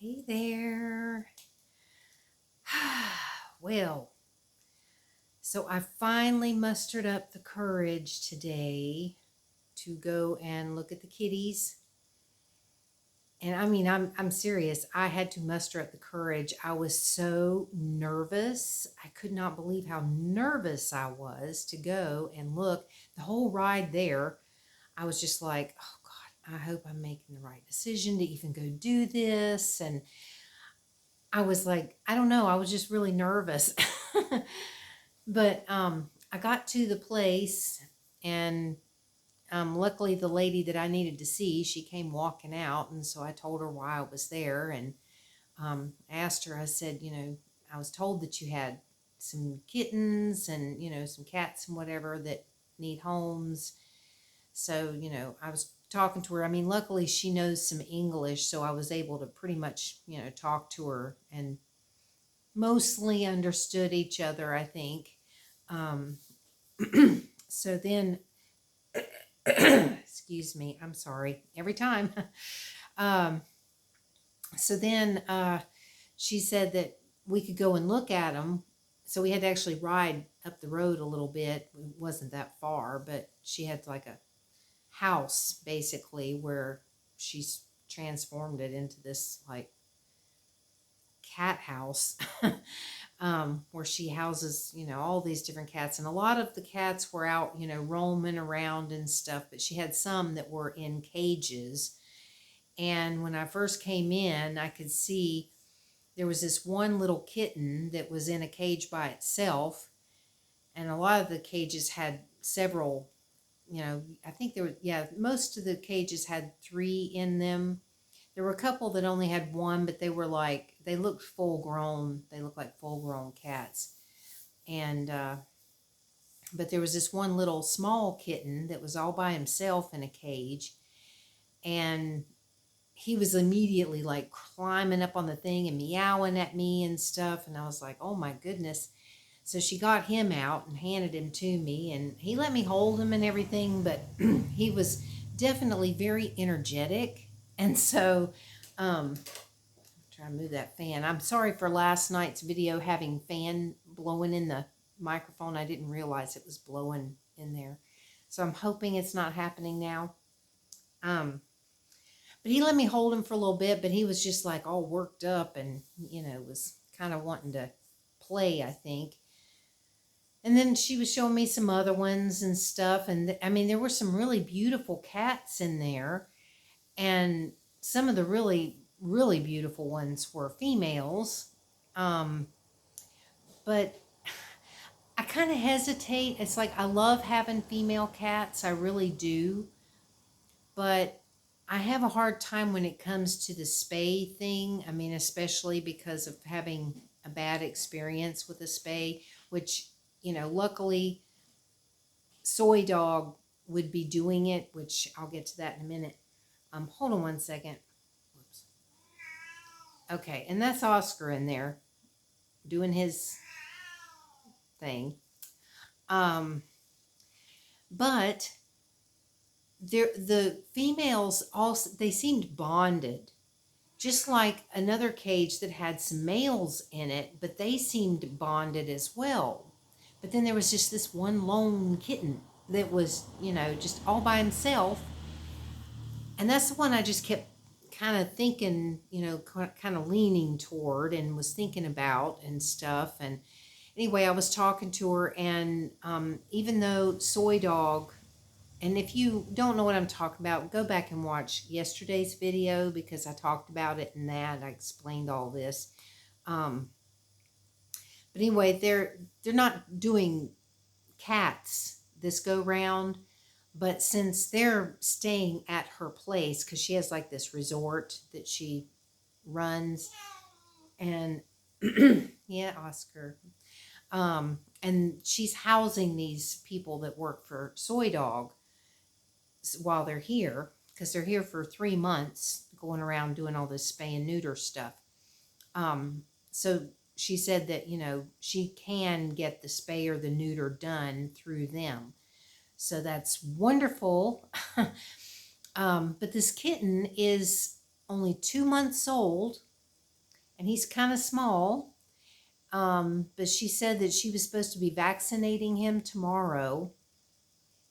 Hey there. Well, so I finally mustered up the courage today to go and look at the kitties. And I mean, I'm serious. I had to muster up the courage. I was so nervous. I could not believe how nervous I was to go and look. The whole ride there, I was just like, oh God, I hope I'm making the right decision to even go do this. And I was like, I don't know, I was just really nervous. But I got to the place, and luckily the lady that I needed to see, she came walking out, and so I told her why I was there, and asked her, I said, I was told that you had some kittens and, some cats and whatever that need homes. So, I was talking to her. I mean, luckily she knows some English, so I was able to pretty much, talk to her and mostly understood each other, I think. Um, so then, excuse me, I'm sorry, every time. um, so then she said that we could go and look at them. So we had to actually ride up the road a little bit. It wasn't that far, but she had like a house basically where she's transformed it into this like cat house. Where she houses, all these different cats. And a lot of the cats were out, roaming around and stuff, but she had some that were in cages. And when I first came in, I could see there was this one little kitten that was in a cage by itself. And a lot of the cages had several, I think there were, yeah, most of the cages had 3 in them. There were a couple that only had 1, but they looked full grown. They looked like full grown cats. And, but there was this one little small kitten that was all by himself in a cage. And he was immediately like climbing up on the thing and meowing at me and stuff. And I was like, oh my goodness. So she got him out and handed him to me, and he let me hold him and everything, but he was definitely very energetic. And so, try to move that fan. I'm sorry for last night's video having fan blowing in the microphone. I didn't realize it was blowing in there. So I'm hoping it's not happening now. But he let me hold him for a little bit, but he was just like all worked up and, was kind of wanting to play, I think. And then she was showing me some other ones and stuff. And I mean, there were some really beautiful cats in there. And some of the really, really beautiful ones were females. But I kind of hesitate. It's like I love having female cats. I really do. But I have a hard time when it comes to the spay thing. I mean, especially because of having a bad experience with a spay, which, luckily Soy Dog would be doing it, which I'll get to that in a minute. Hold on one second. Whoops. Okay, and that's Oscar in there doing his thing. But the females also, they seemed bonded, just like another cage that had some males in it, but they seemed bonded as well. But then there was just this one lone kitten that was, just all by himself. And that's the one I just kept kind of thinking, kind of leaning toward and was thinking about and stuff. And anyway, I was talking to her, and even though Soy Dog, and if you don't know what I'm talking about, go back and watch yesterday's video because I talked about it in that. I explained all this. But anyway, they're not doing cats this go round, but since they're staying at her place, because she has like this resort that she runs, and yeah, Oscar, and she's housing these people that work for Soy Dog while they're here, because they're here for 3 months going around doing all this spay and neuter stuff. So she said that, she can get the spay or the neuter done through them. So that's wonderful. But this kitten is only 2 months old, and he's kind of small. But she said that she was supposed to be vaccinating him tomorrow,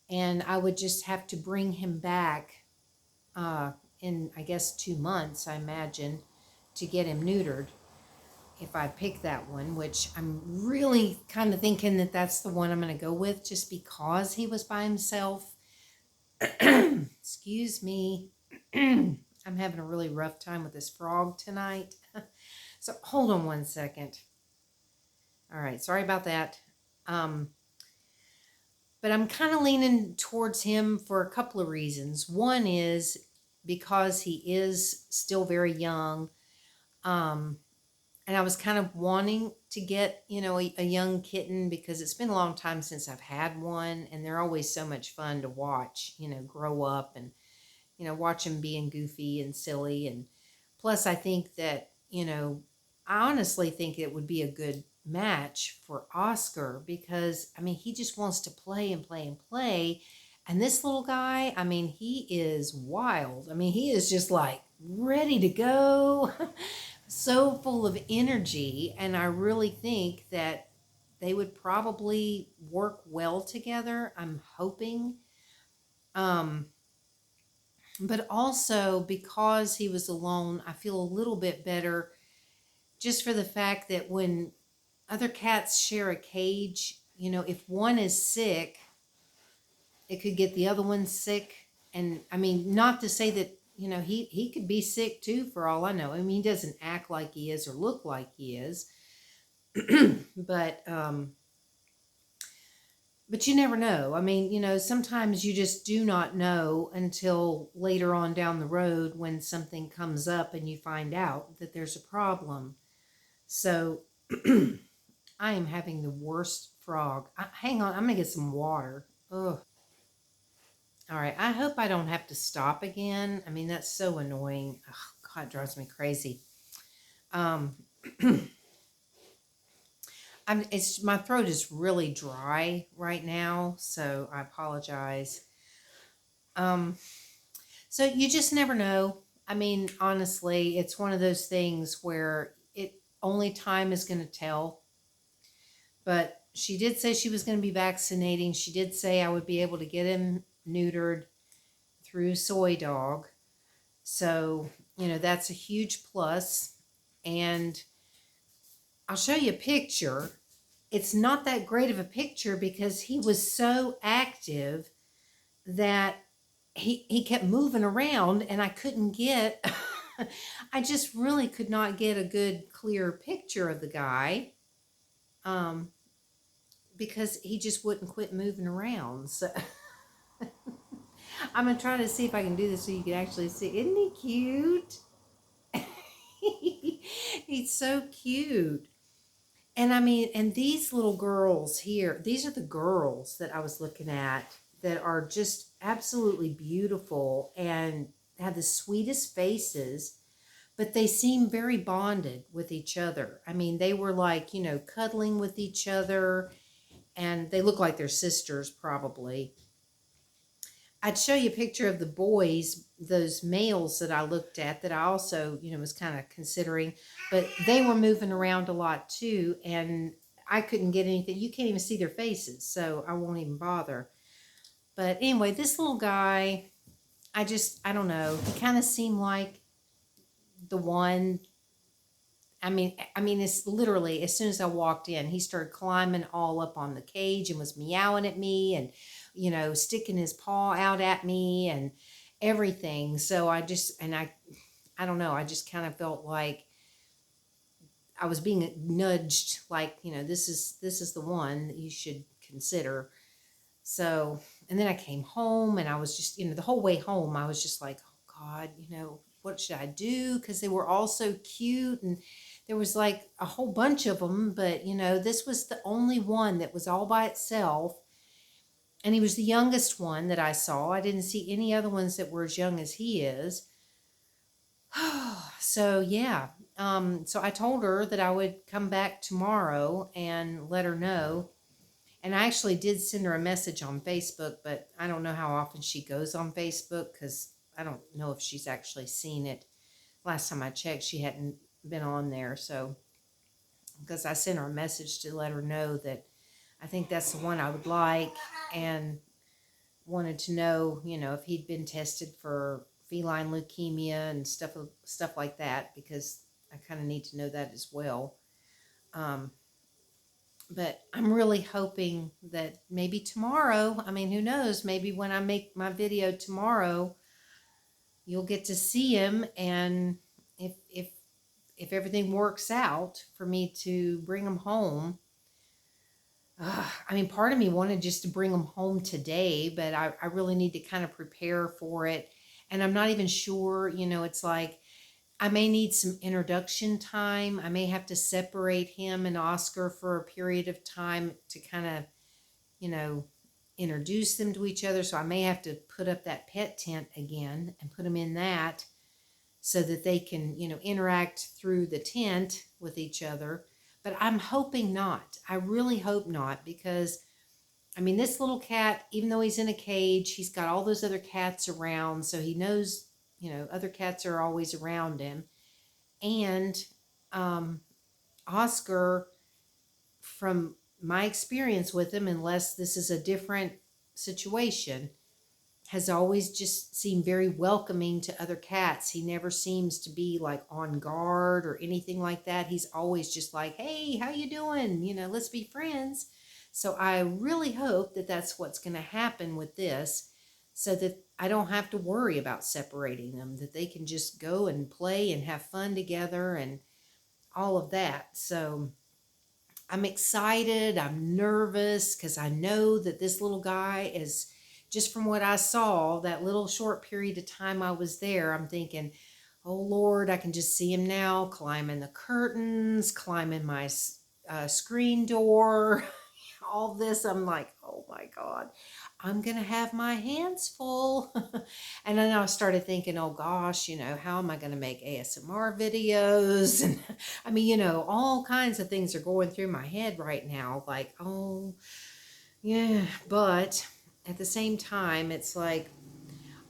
and I would just have to bring him back uh, in, I guess, 2 months, I imagine, to get him neutered if I pick that one, which I'm really kind of thinking that that's the one I'm going to go with just because he was by himself. Excuse me. I'm having a really rough time with this frog tonight. So hold on one second. All right, sorry about that. But I'm kind of leaning towards him for a couple of reasons. One is because he is still very young. And I was kind of wanting to get, a young kitten because it's been a long time since I've had one, and they're always so much fun to watch, grow up and, watch them being goofy and silly. And plus, I think that, I honestly think it would be a good match for Oscar because, I mean, he just wants to play and play and play. And this little guy, I mean, he is wild. I mean, he is just like ready to go. So full of energy, and I really think that they would probably work well together. I'm hoping. But also because he was alone, I feel a little bit better just for the fact that when other cats share a cage, if one is sick, it could get the other one sick. And I mean, not to say that, he could be sick too, for all I know. I mean, he doesn't act like he is or look like he is. but you never know. I mean, sometimes you just do not know until later on down the road when something comes up and you find out that there's a problem. So I am having the worst frog. Hang on, I'm gonna get some water. Ugh. All right, I hope I don't have to stop again. I mean, that's so annoying. Oh, God, it drives me crazy. Um, my throat is really dry right now, so I apologize. So you just never know. I mean, honestly, it's one of those things where only time is going to tell. But she did say she was going to be vaccinating. She did say I would be able to get him neutered through Soy Dog. So, that's a huge plus. And I'll show you a picture. It's not that great of a picture because he was so active that he kept moving around and I couldn't get, I just really could not get a good, clear picture of the guy. Because he just wouldn't quit moving around. So I'm gonna try to see if I can do this so you can actually see. Isn't he cute? He's so cute. And I mean, and these little girls here, these are the girls that I was looking at that are just absolutely beautiful and have the sweetest faces, but they seem very bonded with each other. I mean, they were like, cuddling with each other, and they look like they're sisters probably. I'd show you a picture of the boys, those males that I looked at that I also, was kind of considering, but they were moving around a lot too, and I couldn't get anything. You can't even see their faces, so I won't even bother. But anyway, this little guy, I don't know. He kind of seemed like the one. I mean, it's literally as soon as I walked in, he started climbing all up on the cage and was meowing at me and, sticking his paw out at me and everything. So I don't know. I just kind of felt like I was being nudged, like, this is the one that you should consider. So, and then I came home and I was just, the whole way home, I was just like, oh God, what should I do? Because they were all so cute and there was like a whole bunch of them, but this was the only one that was all by itself. And he was the youngest one that I saw. I didn't see any other ones that were as young as he is. So yeah. So I told her that I would come back tomorrow and let her know. And I actually did send her a message on Facebook, but I don't know how often she goes on Facebook because I don't know if she's actually seen it. Last time I checked, she hadn't been on there. So, because I sent her a message to let her know that I think that's the one I would like, and wanted to know, if he'd been tested for feline leukemia and stuff like that, because I kind of need to know that as well. But I'm really hoping that maybe tomorrow, I mean, who knows, maybe when I make my video tomorrow, you'll get to see him, and if everything works out for me to bring him home. I mean, part of me wanted just to bring him home today, but I really need to kind of prepare for it. And I'm not even sure, it's like I may need some introduction time. I may have to separate him and Oscar for a period of time to kind of, you know, introduce them to each other. So I may have to put up that pet tent again and put them in that so that they can, interact through the tent with each other. But I'm hoping not. I really hope not, because I mean, this little cat, even though he's in a cage, he's got all those other cats around. So he knows, other cats are always around him. And Oscar, from my experience with him, unless this is a different situation, has always just seemed very welcoming to other cats. He never seems to be like on guard or anything like that. He's always just like, hey, how you doing? Let's be friends. So I really hope that that's what's going to happen with this, so that I don't have to worry about separating them, that they can just go and play and have fun together and all of that. So I'm excited. I'm nervous because I know that this little guy is, just from what I saw, that little short period of time I was there, I'm thinking, oh Lord, I can just see him now climbing the curtains, climbing my screen door, all this. I'm like, oh my God, I'm going to have my hands full. And then I started thinking, oh gosh, how am I going to make ASMR videos? And I mean, all kinds of things are going through my head right now. Like, oh yeah, but at the same time, it's like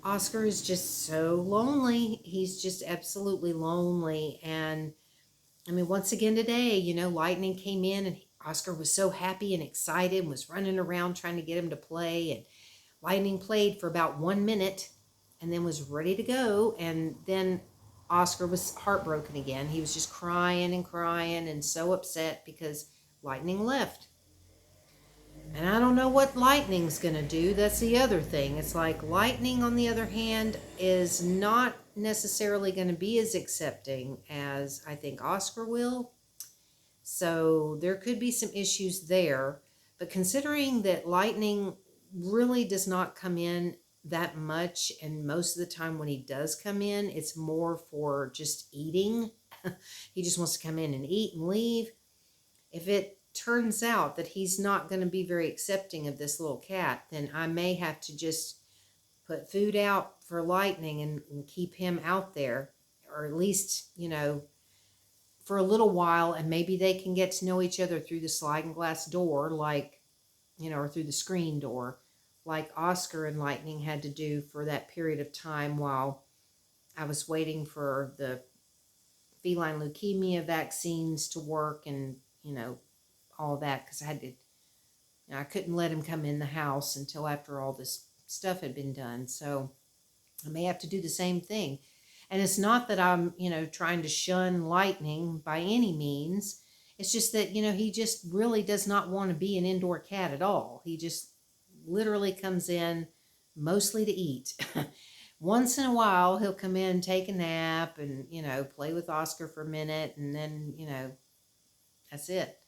Oscar is just so lonely. He's just absolutely lonely. And I mean, once again today, Lightning came in and Oscar was so happy and excited and was running around trying to get him to play. And Lightning played for about 1 minute and then was ready to go. And then Oscar was heartbroken again. He was just crying and crying and so upset because Lightning left. And I don't know what Lightning's going to do. That's the other thing. It's like Lightning, on the other hand, is not necessarily going to be as accepting as I think Oscar will. So there could be some issues there. But considering that Lightning really does not come in that much, and most of the time when he does come in, it's more for just eating. He just wants to come in and eat and leave. If it turns out that he's not going to be very accepting of this little cat, then I may have to just put food out for Lightning and keep him out there, or at least, for a little while, and maybe they can get to know each other through the sliding glass door, like, or through the screen door, like Oscar and Lightning had to do for that period of time while I was waiting for the feline leukemia vaccines to work, and, all that, because I couldn't let him come in the house until after all this stuff had been done. So I may have to do the same thing. And it's not that I'm, trying to shun Lightning by any means. It's just that, he just really does not want to be an indoor cat at all. He just literally comes in mostly to eat. Once in a while, he'll come in, take a nap, and, play with Oscar for a minute, and then, that's it.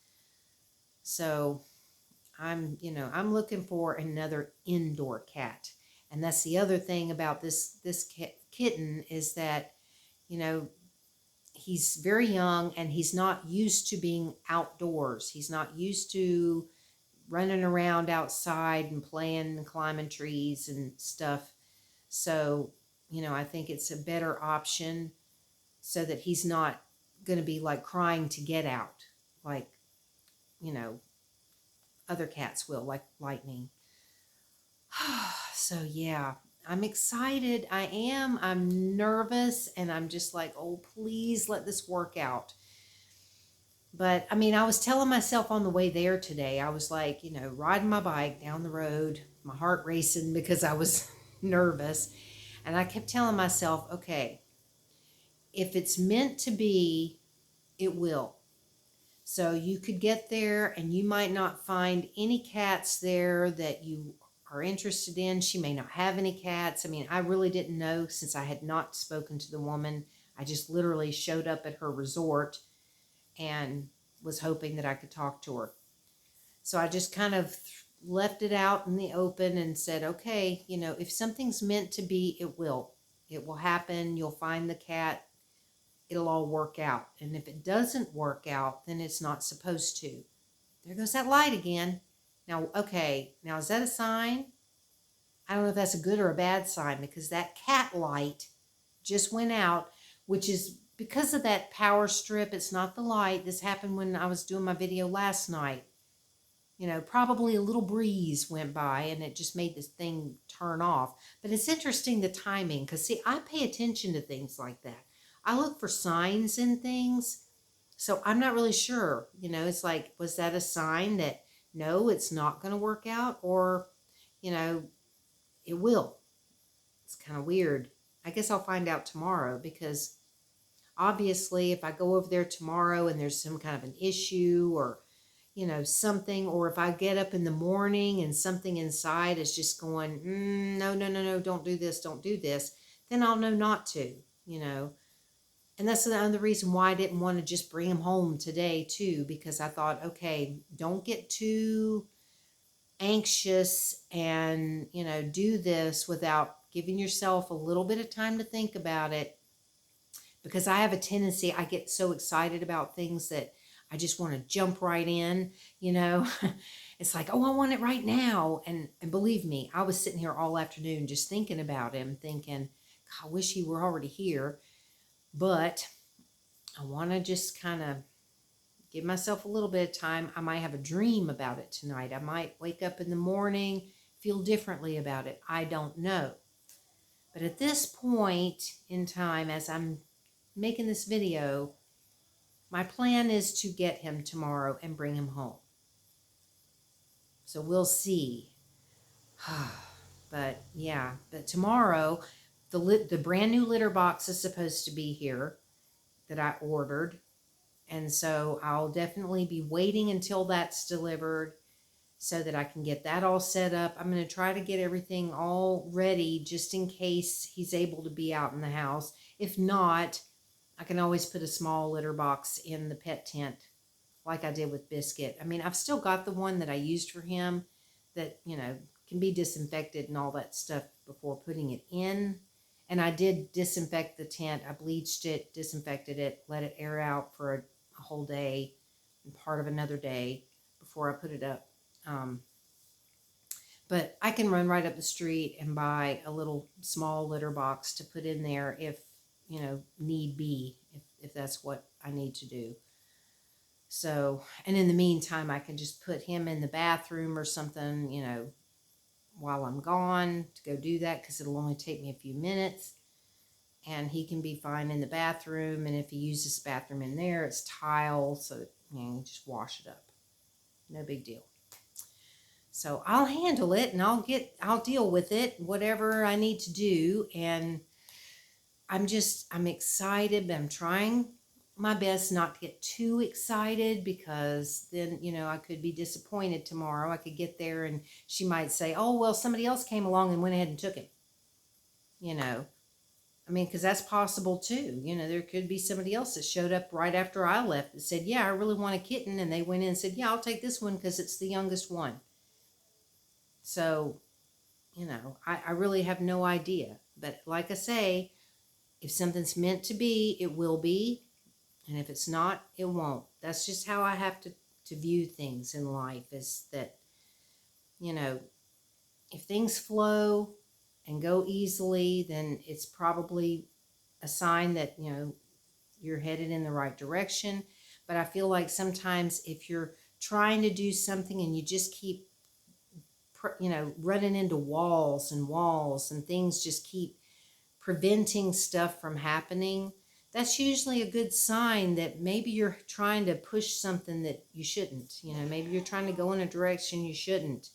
So I'm looking for another indoor cat. And that's the other thing about this kitten, is that, he's very young and he's not used to being outdoors. He's not used to running around outside and playing and climbing trees and stuff. So, I think it's a better option, so that he's not going to be like crying to get out, like, other cats will, like Lightning. So yeah, I'm excited. I am. I'm nervous, and I'm just like, oh, please let this work out. But I mean, I was telling myself on the way there today, I was like, riding my bike down the road, my heart racing because I was nervous. And I kept telling myself, okay, if it's meant to be, it will. So you could get there and you might not find any cats there that you are interested in. She may not have any cats. I mean, I really didn't know since I had not spoken to the woman. I just literally showed up at her resort and was hoping that I could talk to her. So I just kind of left it out in the open and said, okay, if something's meant to be, it will. It will happen. You'll find the cat. It'll all work out. And if it doesn't work out, then it's not supposed to. There goes that light again. Now, okay, now is that a sign? I don't know if that's a good or a bad sign because that cat light just went out, which is because of that power strip. It's not the light. This happened when I was doing my video last night. Probably a little breeze went by and it just made this thing turn off. But it's interesting the timing because, see, I pay attention to things like that. I look for signs in things. So I'm not really sure. It's like, was that a sign that, no, it's not going to work out? Or, it will. It's kind of weird. I guess I'll find out tomorrow because obviously if I go over there tomorrow and there's some kind of an issue or something, or if I get up in the morning and something inside is just going, no, no, no, no, don't do this, then I'll know not to, And that's another reason why I didn't want to just bring him home today too, because I thought, okay, don't get too anxious and, do this without giving yourself a little bit of time to think about it. Because I have a tendency, I get so excited about things that I just want to jump right in, It's like, oh, I want it right now. And believe me, I was sitting here all afternoon just thinking about him, thinking, I wish he were already here. But I want to just kind of give myself a little bit of time. I might have a dream about it tonight. I might wake up in the morning, feel differently about it. I don't know. But at this point in time, as I'm making this video, my plan is to get him tomorrow and bring him home. So we'll see. But yeah, but tomorrow, the brand new litter box is supposed to be here that I ordered. And so I'll definitely be waiting until that's delivered so that I can get that all set up. I'm going to try to get everything all ready just in case he's able to be out in the house. If not, I can always put a small litter box in the pet tent like I did with Biscuit. I mean, I've still got the one that I used for him that, can be disinfected and all that stuff before putting it in. And I did disinfect the tent. I bleached it, disinfected it, let it air out for a whole day and part of another day before I put it up. But I can run right up the street and buy a little small litter box to put in there if, need be, if that's what I need to do. So, and in the meantime, I can just put him in the bathroom or something, while I'm gone to go do that because it'll only take me a few minutes. And he can be fine in the bathroom. And if he uses the bathroom in there, it's tile, so you just wash it up. No big deal. So I'll handle it and I'll deal with it, whatever I need to do. And I'm excited, but I'm trying my best not to get too excited because then, I could be disappointed tomorrow. I could get there and she might say, oh, well, somebody else came along and went ahead and took him. I mean, because that's possible too. There could be somebody else that showed up right after I left that said, yeah, I really want a kitten. And they went in and said, yeah, I'll take this one because it's the youngest one. So, I really have no idea. But like I say, if something's meant to be, it will be. And if it's not, it won't. That's just how I have to view things in life, is that, if things flow and go easily, then it's probably a sign that, you're headed in the right direction. But I feel like sometimes if you're trying to do something and you just keep running into walls and walls, and things just keep preventing stuff from happening, that's usually a good sign that maybe you're trying to push something that you shouldn't. Maybe you're trying to go in a direction you shouldn't.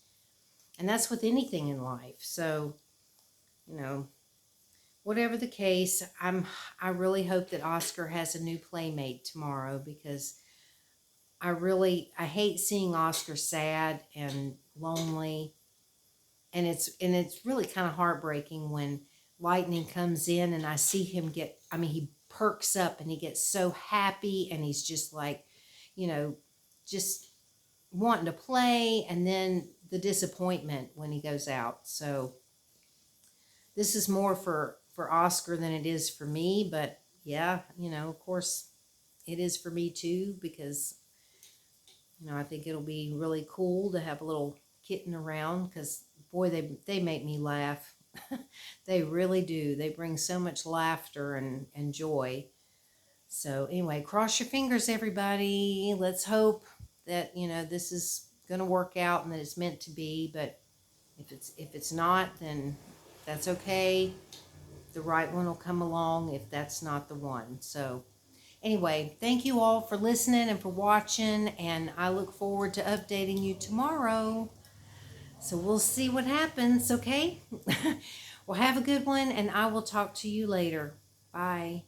And that's with anything in life. So, you know, whatever the case, I really hope that Oscar has a new playmate tomorrow, because I hate seeing Oscar sad and lonely. And it's really kind of heartbreaking when Lightning comes in and I see him he perks up and he gets so happy, and he's just like, you know, just wanting to play, and then the disappointment when he goes out. So this is more for Oscar than it is for me, but yeah, of course it is for me too, because I think it'll be really cool to have a little kitten around, because boy, they make me laugh. They really do. They bring so much laughter and joy. So anyway, cross your fingers, everybody. Let's hope that this is going to work out and that it's meant to be. But if it's not, then that's okay. The right one will come along if that's not the one. So anyway, thank you all for listening and for watching, and I look forward to updating you tomorrow. So we'll see what happens, okay? Well, have a good one, and I will talk to you later. Bye.